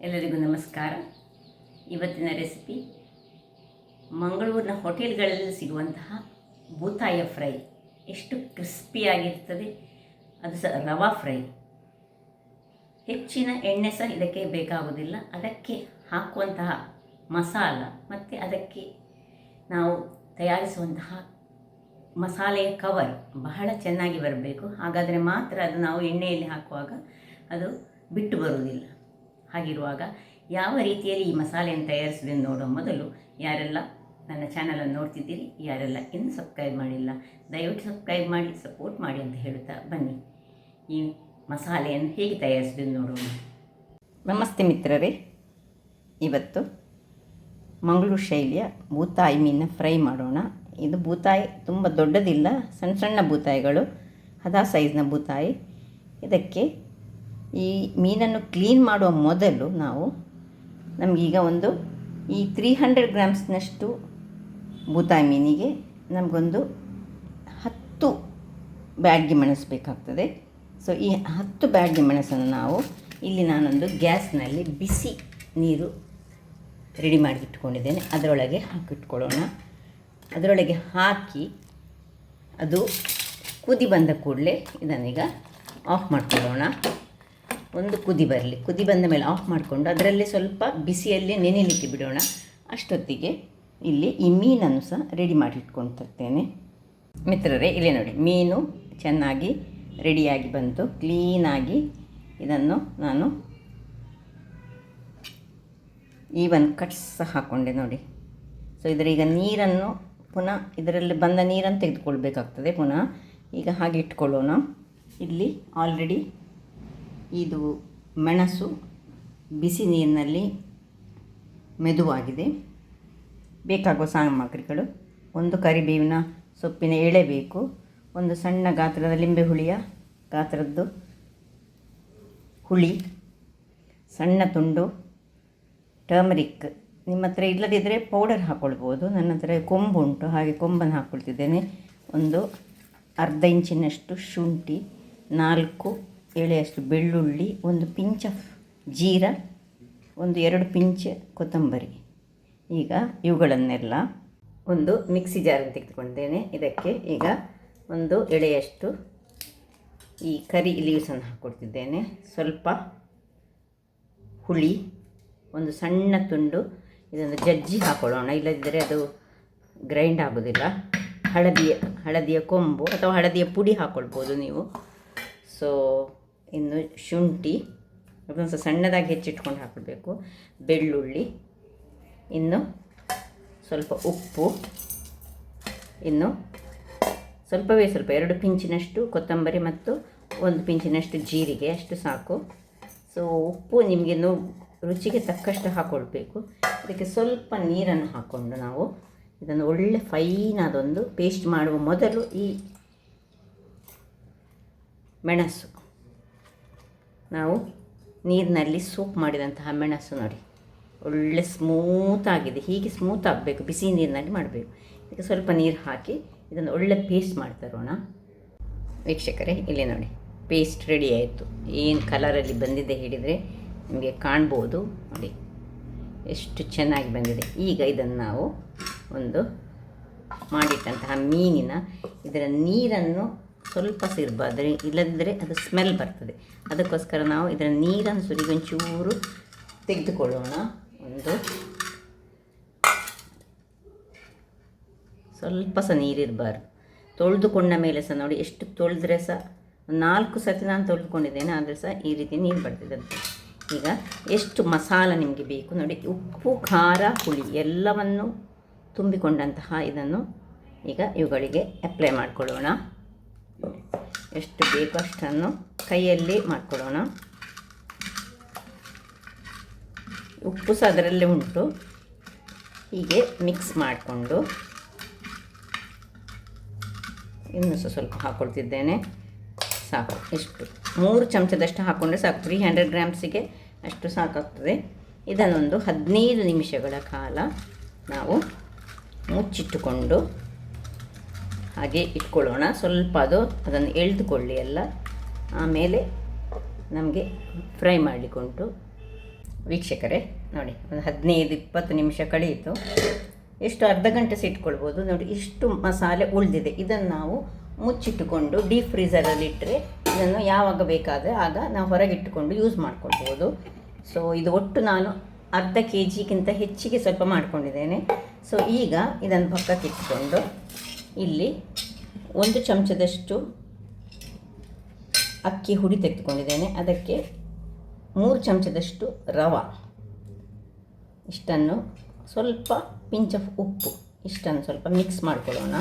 ಎಲ್ಲರಿಗೂ ನಮಸ್ಕಾರ. ಇವತ್ತಿನ ರೆಸಿಪಿ ಮಂಗಳೂರಿನ ಹೋಟೆಲ್ಗಳಲ್ಲಿ ಸಿಗುವಂತಹ ಬೂತಾಯ ಫ್ರೈ. ಎಷ್ಟು ಕ್ರಿಸ್ಪಿಯಾಗಿರ್ತದೆ, ಅದು ಸಹ ರವಾ ಫ್ರೈ. ಹೆಚ್ಚಿನ ಎಣ್ಣೆ ಸಹ ಇದಕ್ಕೆ ಬೇಕಾಗುವುದಿಲ್ಲ. ಅದಕ್ಕೆ ಹಾಕುವಂತಹ ಮಸಾಲ ಮತ್ತು ಅದಕ್ಕೆ ನಾವು ತಯಾರಿಸುವಂತಹ ಮಸಾಲೆಯ ಕವರ್ ಬಹಳ ಚೆನ್ನಾಗಿ ಬರಬೇಕು. ಹಾಗಾದರೆ ಮಾತ್ರ ಅದು ನಾವು ಎಣ್ಣೆಯಲ್ಲಿ ಹಾಕುವಾಗ ಅದು ಬಿಟ್ಟು ಬರುವುದಿಲ್ಲ. ಹಾಗಿರುವಾಗ ಯಾವ ರೀತಿಯಲ್ಲಿ ಈ ಮಸಾಲೆಯನ್ನು ತಯಾರಿಸೋದನ್ನು ನೋಡೋ ಮೊದಲು ಯಾರೆಲ್ಲ ನನ್ನ ಚಾನಲನ್ನು ನೋಡ್ತಿದ್ದೀರಿ, ಯಾರೆಲ್ಲ ಇನ್ನೂ ಸಬ್ಸ್ಕ್ರೈಬ್ ಮಾಡಿಲ್ಲ, ದಯವಿಟ್ಟು ಸಬ್ಸ್ಕ್ರೈಬ್ ಮಾಡಿ ಸಪೋರ್ಟ್ ಮಾಡಿ ಅಂತ ಹೇಳುತ್ತಾ ಬನ್ನಿ ಈ ಮಸಾಲೆಯನ್ನು ಹೇಗೆ ತಯಾರಿಸೋದನ್ನು ನೋಡೋಣ. ನಮಸ್ತೆ ಮಿತ್ರರೇ, ಇವತ್ತು ಮಂಗಳೂರು ಶೈಲಿಯ ಬೂತಾಯಿ ಮೀನನ್ನ ಫ್ರೈ ಮಾಡೋಣ. ಇದು ಬೂತಾಯಿ ತುಂಬ ದೊಡ್ಡದಿಲ್ಲ, ಸಣ್ಣ ಸಣ್ಣ ಬೂತಾಯಿಗಳು, ಹದ ಸೈಜ್ನ ಬೂತಾಯಿ. ಇದಕ್ಕೆ ಈ ಮೀನನ್ನು ಕ್ಲೀನ್ ಮಾಡುವ ಮೊದಲು ನಮಗೀಗ ಈ 300 ಗ್ರಾಮ್ಸ್ನಷ್ಟು ಬೂತಾಯಿ ಮೀನಿಗೆ ನಮಗೊಂದು 10 ಬ್ಯಾಡ್ಗೆ ಮೆಣಸು ಬೇಕಾಗ್ತದೆ. ಸೊ ಈ 10 ಬ್ಯಾಡ್ಗೆ ಮೆಣಸನ್ನು ಇಲ್ಲಿ ನಾನೊಂದು ಗ್ಯಾಸ್ನಲ್ಲಿ ಬಿಸಿ ನೀರು ರೆಡಿ ಮಾಡಿಟ್ಕೊಂಡಿದ್ದೇನೆ, ಅದರೊಳಗೆ ಹಾಕಿಟ್ಕೊಳ್ಳೋಣ. ಅದರೊಳಗೆ ಹಾಕಿ ಅದು ಕುದಿ ಬಂದ ಕೂಡಲೇ ಇದನ್ನೀಗ ಆಫ್ ಮಾಡಿಕೊಳ್ಳೋಣ. ಒಂದು ಕುದಿ ಬರಲಿ, ಕುದಿ ಬಂದ ಮೇಲೆ ಆಫ್ ಮಾಡಿಕೊಂಡು ಅದರಲ್ಲಿ ಸ್ವಲ್ಪ ಬಿಸಿಯಲ್ಲಿ ನೆನೆಯಲಿಕ್ಕೆ ಬಿಡೋಣ. ಅಷ್ಟೊತ್ತಿಗೆ ಇಲ್ಲಿ ಈ ಮೀನನ್ನು ಸಹ ರೆಡಿ ಮಾಡಿಟ್ಕೊಳ್ತಿರ್ತೇನೆ. ಮಿತ್ರರೇ, ಇಲ್ಲಿ ನೋಡಿ, ಮೀನು ಚೆನ್ನಾಗಿ ರೆಡಿಯಾಗಿ ಬಂತು, ಕ್ಲೀನಾಗಿ. ಇದನ್ನು ನಾನು ಈವನ್ ಕಟ್ಸ್ ಸಹ ಹಾಕ್ಕೊಂಡೆ ನೋಡಿ. ಸೊ ಈಗ ನೀರನ್ನು ಪುನಃ ಇದರಲ್ಲಿ ಬಂದ ನೀರನ್ನು ತೆಗೆದುಕೊಳ್ಬೇಕಾಗ್ತದೆ ಪುನಃ. ಈಗ ಹಾಗೆ ಇಟ್ಕೊಳ್ಳೋಣ. ಇಲ್ಲಿ ಆಲ್ರೆಡಿ ಇದು ಮೆಣಸು ಬಿಸಿ ನೀರಿನಲ್ಲಿ ಮೆದುವಾಗಿದೆ. ಬೇಕಾಗುವ ಸಾಮಗ್ರಿಗಳು: ಒಂದು ಕರಿಬೇವಿನ ಸೊಪ್ಪಿನ ಎಳೆ ಬೇಕು, ಒಂದು ಸಣ್ಣ ಗಾತ್ರದ ಲಿಂಬೆ ಹುಳಿಯ ಗಾತ್ರದ್ದು ಹುಳಿ, ಸಣ್ಣ ತುಂಡು ಟರ್ಮರಿಕ್. ನಿಮ್ಮ ಹತ್ರ ಇಲ್ಲದಿದ್ದರೆ ಪೌಡರ್ ಹಾಕ್ಕೊಳ್ಬೋದು. ನನ್ನ ಹತ್ರ ಕೊಂಬು ಉಂಟು, ಹಾಗೆ ಕೊಂಬನ್ನು ಹಾಕ್ಕೊಳ್ತಿದ್ದೇನೆ. ಒಂದು ಅರ್ಧ ಇಂಚಿನಷ್ಟು ಶುಂಠಿ, 4 ಎಳೆಯಷ್ಟು ಬೆಳ್ಳುಳ್ಳಿ, ಒಂದು ಪಿಂಚ್ ಆಫ್ ಜೀರಾ, 2 ಪಿಂಚ್ ಕೊತ್ತಂಬರಿ. ಈಗ ಇವುಗಳನ್ನೆಲ್ಲ ಒಂದು ಮಿಕ್ಸಿ ಜಾರನ್ನು ತೆಗೆದುಕೊಂಡಿದ್ದೇನೆ. ಇದಕ್ಕೆ ಈಗ 1 ಎಳೆಯಷ್ಟು ಈ ಕರಿ ಲೀವ್ಸನ್ನು ಹಾಕ್ಕೊಡ್ತಿದ್ದೇನೆ, ಸ್ವಲ್ಪ ಹುಳಿ, ಒಂದು ಸಣ್ಣ ತುಂಡು ಇದನ್ನು ಜಜ್ಜಿ ಹಾಕ್ಕೊಳ್ಳೋಣ, ಇಲ್ಲದಿದ್ದರೆ ಅದು ಗ್ರೈಂಡ್ ಆಗೋದಿಲ್ಲ. ಹಳದಿಯ ಕೊಂಬು ಅಥವಾ ಹಳದಿಯ ಪುಡಿ ಹಾಕ್ಕೊಳ್ಬೋದು ನೀವು. ಸೊ ಇನ್ನು ಶುಂಠಿ ಅದೊಂದು ಸಣ್ಣದಾಗಿ ಹೆಚ್ಚಿಟ್ಕೊಂಡು ಹಾಕಬೇಕು, ಬೆಳ್ಳುಳ್ಳಿ, ಇನ್ನು ಸ್ವಲ್ಪ ಉಪ್ಪು, ಇನ್ನು ಸ್ವಲ್ಪ 2 ಪಿಂಚಿನಷ್ಟು ಕೊತ್ತಂಬರಿ ಮತ್ತು 1 ಪಿಂಚಿನಷ್ಟು ಜೀರಿಗೆ, ಅಷ್ಟು ಸಾಕು. ಸೊ ಉಪ್ಪು ನಿಮಗೆ ರುಚಿಗೆ ತಕ್ಕಷ್ಟು ಹಾಕ್ಕೊಳ್ಬೇಕು. ಇದಕ್ಕೆ ಸ್ವಲ್ಪ ನೀರನ್ನು ಹಾಕ್ಕೊಂಡು ನಾವು ಇದನ್ನು ಒಳ್ಳೆ ಫೈನಾದೊಂದು ಪೇಸ್ಟ್ ಮಾಡುವ ಮೊದಲು ಈ ಮೆಣಸು, ನಾವು ನೀರಿನಲ್ಲಿ ಸೂಪ್ ಮಾಡಿದಂತಹ ಮೆಣಸು ನೋಡಿ, ಒಳ್ಳೆ ಸ್ಮೂತಾಗಿದೆ. ಹೀಗೆ ಸ್ಮೂತ್ ಆಗಬೇಕು, ಬಿಸಿ ನೀರಿನಲ್ಲಿ ಮಾಡಬೇಕು. ಇದಕ್ಕೆ ಸ್ವಲ್ಪ ನೀರು ಹಾಕಿ ಇದನ್ನು ಒಳ್ಳೆ ಪೇಸ್ಟ್ ಮಾಡ್ತರೋಣ. ವೀಕ್ಷಕರೇ, ಇಲ್ಲಿ ನೋಡಿ, ಪೇಸ್ಟ್ ರೆಡಿ ಆಯಿತು. ಏನು ಕಲರಲ್ಲಿ ಬಂದಿದೆ ಹೇಳಿದರೆ ನಿಮಗೆ ಕಾಣ್ಬೋದು ನೋಡಿ, ಎಷ್ಟು ಚೆನ್ನಾಗಿ ಬಂದಿದೆ. ಈಗ ಇದನ್ನು ನಾವು ಒಂದು ಮಾಡಿಟ್ಟಂತಹ ಮೀನಿನ ಇದರ ನೀರನ್ನು ಸ್ವಲ್ಪ ಸಿರ್ಬಾದರೆ, ಇಲ್ಲದಿದ್ದರೆ ಅದು ಸ್ಮೆಲ್ ಬರ್ತದೆ. ಅದಕ್ಕೋಸ್ಕರ ನಾವು ಇದರ ನೀರನ್ನು ಸುರಿಗೊಂಚೂರು ತೆಗೆದುಕೊಳ್ಳೋಣ. ಸ್ವಲ್ಪ ಸಹ ನೀರಿರಬಾರ್ದು. ತೊಳೆದುಕೊಂಡ ಮೇಲೆ ಸಹ ನೋಡಿ, ಎಷ್ಟು ತೊಳೆದ್ರೆ ಸಹ 4 ಸತಿ ನಾನು ತೊಳೆದುಕೊಂಡಿದ್ದೇನೆ, ಆದರೆ ಸಹ ಈ ರೀತಿ ನೀರು ಬರ್ತಿದ್ದಂತೆ. ಈಗ ಎಷ್ಟು ಮಸಾಲ ನಿಮಗೆ ಬೇಕು ನೋಡಿ, ಉಪ್ಪು, ಖಾರ, ಹುಳಿ ಎಲ್ಲವನ್ನು ತುಂಬಿಕೊಂಡಂತಹ ಇದನ್ನು ಈಗ ಇವುಗಳಿಗೆ ಅಪ್ಲೈ ಮಾಡಿಕೊಳ್ಳೋಣ. ಎಷ್ಟು ಬೇಕು ಅಷ್ಟನ್ನು ಕೈಯಲ್ಲಿ ಮಾಡಿಕೊಳ್ಳೋಣ. ಉಪ್ಪು ಸಹ ಅದರಲ್ಲೇ ಉಂಟು. ಹೀಗೆ ಮಿಕ್ಸ್ ಮಾಡಿಕೊಂಡು ಇನ್ನೂ ಸಹ ಸ್ವಲ್ಪ ಹಾಕ್ಕೊಳ್ತಿದ್ದೇನೆ. ಸಾಕು, ಎಷ್ಟು 3 ಚಮಚದಷ್ಟು ಹಾಕ್ಕೊಂಡ್ರೆ ಸಾಕು. 300 ಗ್ರಾಮ್ಸಿಗೆ ಅಷ್ಟು ಸಾಕಾಗ್ತದೆ. ಇದನ್ನೊಂದು 15 ನಿಮಿಷಗಳ ಕಾಲ ನಾವು ಮುಚ್ಚಿಟ್ಟುಕೊಂಡು ಹಾಗೆ ಇಟ್ಕೊಳ್ಳೋಣ. ಸ್ವಲ್ಪ ಅದನ್ನು ಎಳೆದುಕೊಳ್ಳಿ ಎಲ್ಲ. ಆಮೇಲೆ ನಮಗೆ ಫ್ರೈ ಮಾಡಲಿಕ್ಕುಂಟು. ವೀಕ್ಷಕರೇ ನೋಡಿ, ಒಂದು 15-20 ನಿಮಿಷ ಕಳೆಯಿತು. ಎಷ್ಟು ಅರ್ಧ ಗಂಟೆ ಸಹ ಇಟ್ಕೊಳ್ಬೋದು. ನೋಡಿ ಇಷ್ಟು ಮಸಾಲೆ ಉಳಿದಿದೆ. ಇದನ್ನು ನಾವು ಮುಚ್ಚಿಟ್ಟುಕೊಂಡು ಡೀಪ್ ಫ್ರೀಝರಲ್ಲಿ ಇಟ್ಟರೆ ಇದನ್ನು ಯಾವಾಗ ಬೇಕಾದರೆ ಆಗ ನಾವು ಹೊರಗಿಟ್ಟುಕೊಂಡು ಯೂಸ್ ಮಾಡ್ಕೊಳ್ಬೋದು. ಸೊ ಇದು ಒಟ್ಟು ನಾನು ಅರ್ಧ KGಗಿಂತ ಹೆಚ್ಚಿಗೆ ಸ್ವಲ್ಪ ಮಾಡ್ಕೊಂಡಿದ್ದೇನೆ. ಸೊ ಈಗ ಇದನ್ನು ಪಕ್ಕಕ್ಕೆ ಇಟ್ಟುಕೊಂಡು ಇಲ್ಲಿ 1 ಚಮಚದಷ್ಟು ಅಕ್ಕಿ ಹುಡಿ ತೆಗೆದುಕೊಂಡಿದ್ದೇನೆ. ಅದಕ್ಕೆ 3 ಚಮಚದಷ್ಟು ರವೆ, ಇಷ್ಟನ್ನು ಸ್ವಲ್ಪ ಪಿಂಚ್ ಆಫ್ ಉಪ್ಪು, ಇಷ್ಟನ್ನು ಸ್ವಲ್ಪ ಮಿಕ್ಸ್ ಮಾಡ್ಕೊಳ್ಳೋಣ.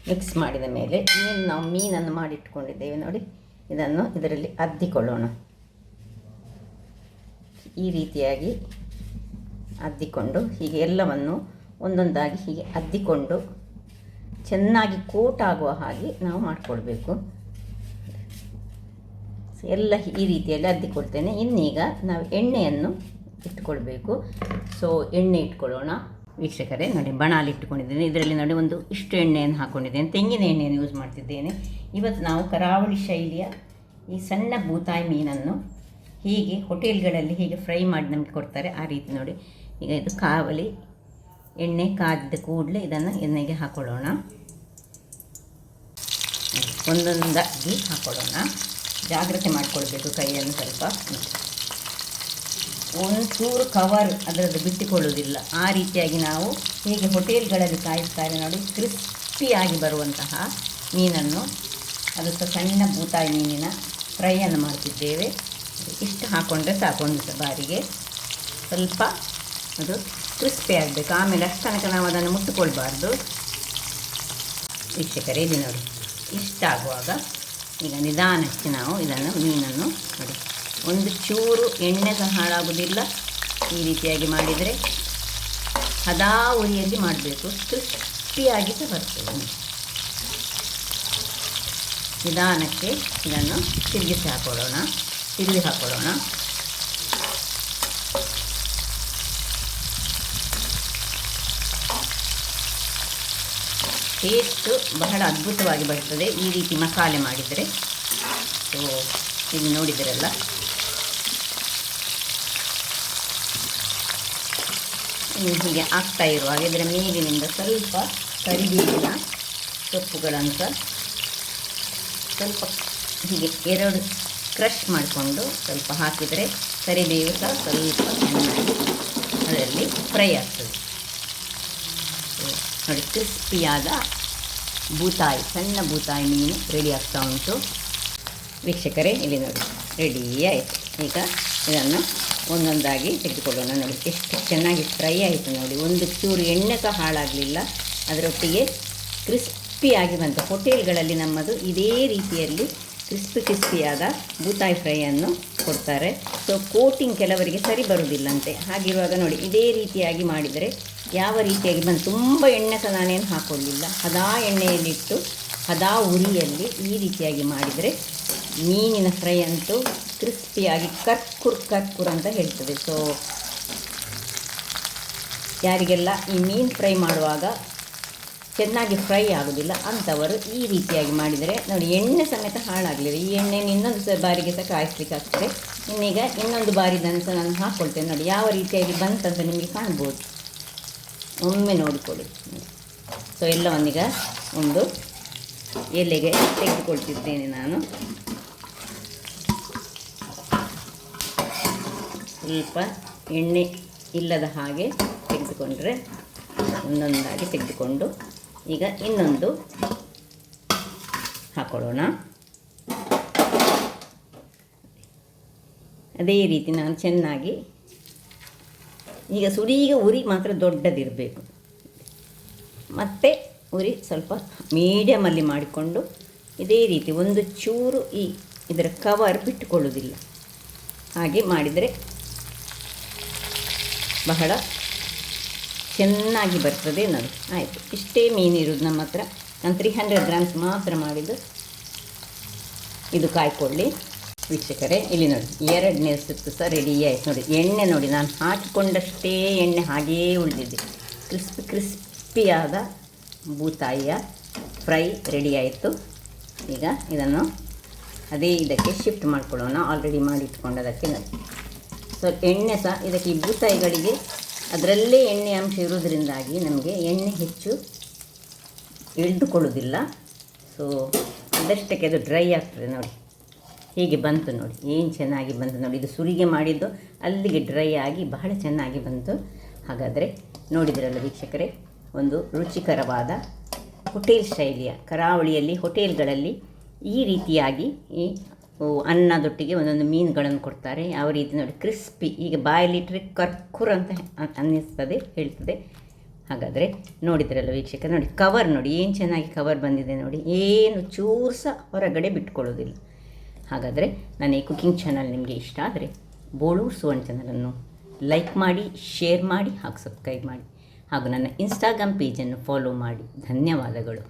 ಮಿಕ್ಸ್ ಮಾಡಿದ ಮೇಲೆ ನಾವು ಮೀನನ್ನು ಮಾಡಿಟ್ಕೊಂಡಿದ್ದೇವೆ ನೋಡಿ, ಇದನ್ನು ಇದರಲ್ಲಿ ಅದ್ದಿಕೊಳ್ಳೋಣ. ಈ ರೀತಿಯಾಗಿ ಅದ್ದಿಕೊಂಡು ಹೀಗೆ ಎಲ್ಲವನ್ನು ಒಂದೊಂದಾಗಿ ಹೀಗೆ ಅದ್ದಿಕೊಂಡು ಚೆನ್ನಾಗಿ ಕೋಟ್ ಆಗುವ ಹಾಗೆ ನಾವು ಮಾಡಿಕೊಳ್ಬೇಕು. ಎಲ್ಲ ಈ ರೀತಿಯಲ್ಲಿ ಅದ್ದಿಕೊಳ್ತೇನೆ. ಇನ್ನೀಗ ನಾವು ಎಣ್ಣೆಯನ್ನು ಇಟ್ಕೊಳ್ಬೇಕು. ಸೊ ಎಣ್ಣೆ ಇಟ್ಕೊಳ್ಳೋಣ. ವೀಕ್ಷಕರೇ ನೋಡಿ, ಬಣಾಲಿ ಇಟ್ಟುಕೊಂಡಿದ್ದೇನೆ. ಇದರಲ್ಲಿ ನೋಡಿ ಇಷ್ಟು ಎಣ್ಣೆಯನ್ನು ಹಾಕ್ಕೊಂಡಿದ್ದೇನೆ. ತೆಂಗಿನ ಎಣ್ಣೆಯನ್ನು ಯೂಸ್ ಮಾಡ್ತಿದ್ದೇನೆ. ಇವತ್ತು ನಾವು ಕರಾವಳಿ ಶೈಲಿಯ ಈ ಸಣ್ಣ ಬೂತಾಯಿ ಮೀನನ್ನು ಹೀಗೆ ಹೋಟೆಲ್ಗಳಲ್ಲಿ ಹೀಗೆ ಫ್ರೈ ಮಾಡಿ ನಮಗೆ ಕೊಡ್ತಾರೆ, ಆ ರೀತಿ ನೋಡಿ. ಈಗ ಇದು ಕಾವಲಿ ಎಣ್ಣೆ ಕಾದಿದ ಕೂಡಲೇ ಇದನ್ನು ಎಣ್ಣೆಗೆ ಹಾಕ್ಕೊಳ್ಳೋಣ. ಒಂದೊಂದಾಗಿ ಹಾಕ್ಕೊಳ್ಳೋಣ. ಜಾಗ್ರತೆ ಮಾಡಿಕೊಳ್ಬೇಕು ಕೈಯನ್ನು ಸ್ವಲ್ಪ. ಒಂಚೂರು ಕವರ್ ಅದರದ್ದು ಬಿಟ್ಟುಕೊಳ್ಳುವುದಿಲ್ಲ. ಆ ರೀತಿಯಾಗಿ ನಾವು ಹೇಗೆ ಹೋಟೆಲ್ಗಳಲ್ಲಿ ಕಾಯಿಸ್ತಾರೆ ನೋಡಿ, ಕ್ರಿಸ್ಪಿಯಾಗಿ ಬರುವಂತಹ ಮೀನನ್ನು, ಅದು ಸಹ ಸಣ್ಣ ಬೂತಾಯಿ ಮೀನಿನ ಫ್ರೈಯನ್ನು ಮಾಡ್ತಿದ್ದೇವೆ. ಇಷ್ಟು ಹಾಕ್ಕೊಂಡ್ರೆ ಸಾಕು. ಒಂದು ಬಾರಿಗೆ ಸ್ವಲ್ಪ ಅದು ಕ್ರಿಸ್ಪಿ ಆಗಬೇಕು. ಆಮೇಲೆ ಅಷ್ಟು ತನಕ ನಾವು ಅದನ್ನು ಮುಟ್ಟುಕೊಳ್ಬಾರ್ದು. ವೀಕ್ಷಕರೇ ಇಲ್ಲಿ ನೋಡಿ, ಇಷ್ಟಾಗುವಾಗ ಈಗ ನಿಧಾನಕ್ಕೆ ನಾವು ಇದನ್ನು ಮೀನನ್ನು ನೋಡಿ, ಒಂದು ಚೂರು ಎಣ್ಣೆ ಸಹ ಹಾಳಾಗೋದಿಲ್ಲ. ಈ ರೀತಿಯಾಗಿ ಮಾಡಿದರೆ ಹದಾ ಉರಿಯಲ್ಲಿ ಮಾಡಬೇಕು, ಕ್ರಿಸ್ಪಿಯಾಗಿ ಸಹ ಬರ್ತದೆ. ನಿಧಾನಕ್ಕೆ ಇದನ್ನು ತಿರುಗಿ ಹಾಕ್ಕೊಳ್ಳೋಣ. ಟೇಸ್ಟು ಬಹಳ ಅದ್ಭುತವಾಗಿ ಬರ್ತದೆ ಈ ರೀತಿ ಮಸಾಲೆ ಮಾಡಿದರೆ. ಸೊ ಇಲ್ಲಿ ನೋಡಿದಿರಲ್ಲ, ಹೀಗೆ ಆಗ್ತಾ ಇರುವಾಗ ಇದರ ಮೇಲಿನಿಂದ ಸ್ವಲ್ಪ ಕರಿಬೇವಿನ ಸೊಪ್ಪುಗಳಂತ ಸ್ವಲ್ಪ ಹೀಗೆ 2 ಕ್ರಷ್ ಮಾಡಿಕೊಂಡು ಸ್ವಲ್ಪ ಹಾಕಿದರೆ ಕರಿಬೇವು ಸಹ ಸ್ವಲ್ಪ ಚೆನ್ನಾಗಿ ಅದರಲ್ಲಿ ಫ್ರೈ ಆಗ್ತದೆ. ನೋಡಿ, ಕ್ರಿಸ್ಪಿಯಾದ ಬೂತಾಯಿ, ಸಣ್ಣ ಬೂತಾಯಿ ಮೀನು ರೆಡಿ ಆಗ್ತಾ ಉಂಟು. ವೀಕ್ಷಕರೇ ಇಲ್ಲಿ ನೋಡಿ, ರೆಡಿ ಆಯಿತು. ಈಗ ಇದನ್ನು ಒಂದೊಂದಾಗಿ ತೆಗೆದುಕೊಳ್ಳೋಣ. ನೋಡಿ ಎಷ್ಟು ಚೆನ್ನಾಗಿ ಫ್ರೈ ಆಯಿತು ನೋಡಿ. ಒಂದು ಚೂರು ಎಣ್ಣೆ ಸಹ ಹಾಳಾಗಲಿಲ್ಲ. ಅದರೊಟ್ಟಿಗೆ ಕ್ರಿಸ್ಪಿಯಾಗಿ ಬಂತು. ಹೋಟೆಲ್ಗಳಲ್ಲಿ ನಮ್ಮದು ಇದೇ ರೀತಿಯಲ್ಲಿ ಕ್ರಿಸ್ಪಿಯಾದ ಬೂತಾಯಿ ಫ್ರೈಯನ್ನು ಕೊಡ್ತಾರೆ. ಸೊ ಕೋಟಿಂಗ್ ಕೆಲವರಿಗೆ ಸರಿ ಬರುವುದಿಲ್ಲಂತೆ. ಹಾಗಿರುವಾಗ ನೋಡಿ, ಇದೇ ರೀತಿಯಾಗಿ ಮಾಡಿದರೆ ಯಾವ ರೀತಿಯಾಗಿ ಬಂದು, ತುಂಬ ಎಣ್ಣೆ ಸಹ ನಾನೇನು ಹಾಕೊಳ್ಳಿಲ್ಲ. ಹದಾ ಎಣ್ಣೆಯಲ್ಲಿಟ್ಟು ಹದಾ ಉರಿಯಲ್ಲಿ ಈ ರೀತಿಯಾಗಿ ಮಾಡಿದರೆ ಮೀನಿನ ಫ್ರೈ ಅಂತೂ ಕ್ರಿಸ್ಪಿಯಾಗಿ ಕರ್ಕುರ್ ಅಂತ ಹೇಳ್ತದೆ. ಸೊ ಯಾರಿಗೆಲ್ಲ ಈ ಮೀನು ಫ್ರೈ ಮಾಡುವಾಗ ಚೆನ್ನಾಗಿ ಫ್ರೈ ಆಗೋದಿಲ್ಲ ಅಂಥವರು ಈ ರೀತಿಯಾಗಿ ಮಾಡಿದರೆ ನೋಡಿ, ಎಣ್ಣೆ ಸಮೇತ ಹಾಳಾಗಲಿಲ್ಲ. ಈ ಎಣ್ಣೆಯನ್ನು ಇನ್ನೊಂದು ಬಾರಿಗೆ ಸಹ ಕಾಯಿಸ್ಲಿಕ್ಕೆ ಆಗ್ತದೆ. ಇನ್ನೀಗ ಇನ್ನೊಂದು ಬಾರಿ ಸಹ ನಾನು ಹಾಕ್ಕೊಳ್ತೇನೆ. ನೋಡಿ ಯಾವ ರೀತಿಯಾಗಿ ಬಂತಂತ ನಿಮಗೆ ಕಾಣ್ಬೋದು. ಒಮ್ಮೆ ನೋಡಿಕೊಳ್ಳಿ. ಸೊ ಎಲ್ಲವನ್ನೀಗ ಒಂದು ಎಲೆಗೆ ತೆಗೆದುಕೊಳ್ತಿದ್ದೇನೆ ನಾನು. ಸ್ವಲ್ಪ ಎಣ್ಣೆ ಇಲ್ಲದ ಹಾಗೆ ತೆಗೆದುಕೊಂಡ್ರೆ ಒಂದೊಂದಾಗಿ ತೆಗೆದುಕೊಂಡು ಈಗ ಇನ್ನೊಂದು ಹಾಕೊಳ್ಳೋಣ. ಅದೇ ರೀತಿ ನಾನು ಚೆನ್ನಾಗಿ ಈಗ ಉರಿ ಮಾತ್ರ ದೊಡ್ಡದಿರಬೇಕು. ಮತ್ತು ಉರಿ ಸ್ವಲ್ಪ ಮೀಡಿಯಮಲ್ಲಿ ಮಾಡಿಕೊಂಡು ಇದೇ ರೀತಿ ಒಂದು ಚೂರು ಇದರ ಕವರ್ ಬಿಟ್ಟುಕೊಳ್ಳುವುದಿಲ್ಲ. ಹಾಗೆ ಮಾಡಿದರೆ ಬಹಳ ಚೆನ್ನಾಗಿ ಬರ್ತದೆ ನೋಡಿ. ಆಯಿತು, ಇಷ್ಟೇ ಮೀನಿರೋದು ನಮ್ಮ ಹತ್ರ. ನಾನು 300 ಗ್ರಾಮ್ಸ್ ಮಾತ್ರ ಮಾಡಿದ್ದು. ಇದು ಕಾಯ್ಕೊಳ್ಳಿ. ವೀಕ್ಷಕರೇ ಇಲ್ಲಿ ನೋಡಿ, 2ನೇ ಸುತ್ತು ಸಹ ರೆಡಿ ಆಯಿತು ನೋಡಿ. ಎಣ್ಣೆ ನೋಡಿ, ನಾನು ಹಾಕಿಕೊಂಡಷ್ಟೇ ಎಣ್ಣೆ ಹಾಗೇ ಉಳಿದಿದೆ. ಕ್ರಿಸ್ಪಿಯಾದ ಬೂತಾಯಿಯ ಫ್ರೈ ರೆಡಿ ಆಯಿತು. ಈಗ ಇದನ್ನು ಅದೇ ಇದಕ್ಕೆ ಶಿಫ್ಟ್ ಮಾಡ್ಕೊಳ್ಳೋಣ. ಆಲ್ರೆಡಿ ಮಾಡಿಟ್ಕೊಂಡದಕ್ಕೆ ಸೊ ಎಣ್ಣೆ ಸಹ ಇದಕ್ಕೆ ಈ ಬೂತಾಯಿಗಳಿಗೆ ಅದರಲ್ಲೇ ಎಣ್ಣೆ ಅಂಶ ಇರೋದ್ರಿಂದಾಗಿ ನಮಗೆ ಎಣ್ಣೆ ಹೆಚ್ಚು ಎಳೆದುಕೊಳ್ಳೋದಿಲ್ಲ. ಸೊ ಅದಷ್ಟಕ್ಕೆ ಅದು ಡ್ರೈ ಆಗ್ತದೆ ನೋಡಿ. ಹೀಗೆ ಬಂತು ನೋಡಿ, ಏನು ಚೆನ್ನಾಗಿ ಬಂತು ನೋಡಿ. ಇದು ಸುರಿಗೆ ಮಾಡಿದ್ದು ಅಲ್ಲಿಗೆ ಡ್ರೈ ಆಗಿ ಬಹಳ ಚೆನ್ನಾಗಿ ಬಂತು. ಹಾಗಾದರೆ ನೋಡಿದ್ರಲ್ಲ ವೀಕ್ಷಕರೇ, ಒಂದು ರುಚಿಕರವಾದ ಹೋಟೆಲ್ ಶೈಲಿಯ, ಕರಾವಳಿಯಲ್ಲಿ ಹೋಟೆಲ್ಗಳಲ್ಲಿ ಈ ರೀತಿಯಾಗಿ ಈ ಅನ್ನದೊಟ್ಟಿಗೆ ಒಂದೊಂದು ಮೀನುಗಳನ್ನು ಕೊಡ್ತಾರೆ. ಯಾವ ರೀತಿ ನೋಡಿ, ಕ್ರಿಸ್ಪಿ, ಈಗ ಬಾಯಲ್ಲಿಟ್ಟರೆ ಕರ್ಕುರ್ ಅಂತ ಅನ್ನಿಸ್ತದೆ, ಹೇಳ್ತದೆ. ಹಾಗಾದರೆ ನೋಡಿದ್ರಲ್ಲ ವೀಕ್ಷಕ, ನೋಡಿ ಕವರ್ ನೋಡಿ ಏನು ಚೆನ್ನಾಗಿ ಕವರ್ ಬಂದಿದೆ ನೋಡಿ, ಏನು ಚೂರು ಸಹ ಹೊರಗಡೆ ಬಿಟ್ಕೊಳ್ಳೋದಿಲ್ಲ. ಹಾಗಾದರೆ ನನ್ನ ಈ ಕುಕಿಂಗ್ ಚಾನಲ್ ನಿಮಗೆ ಇಷ್ಟ ಆದರೆ ಬೋಳೂರು ಸುವರ್ಣ ಚಾನಲನ್ನು ಲೈಕ್ ಮಾಡಿ, ಶೇರ್ ಮಾಡಿ ಹಾಗೂ ಸಬ್ಸ್ಕ್ರೈಬ್ ಮಾಡಿ ಹಾಗೂ ನನ್ನ ಇನ್ಸ್ಟಾಗ್ರಾಮ್ ಪೇಜನ್ನು ಫಾಲೋ ಮಾಡಿ. ಧನ್ಯವಾದಗಳು.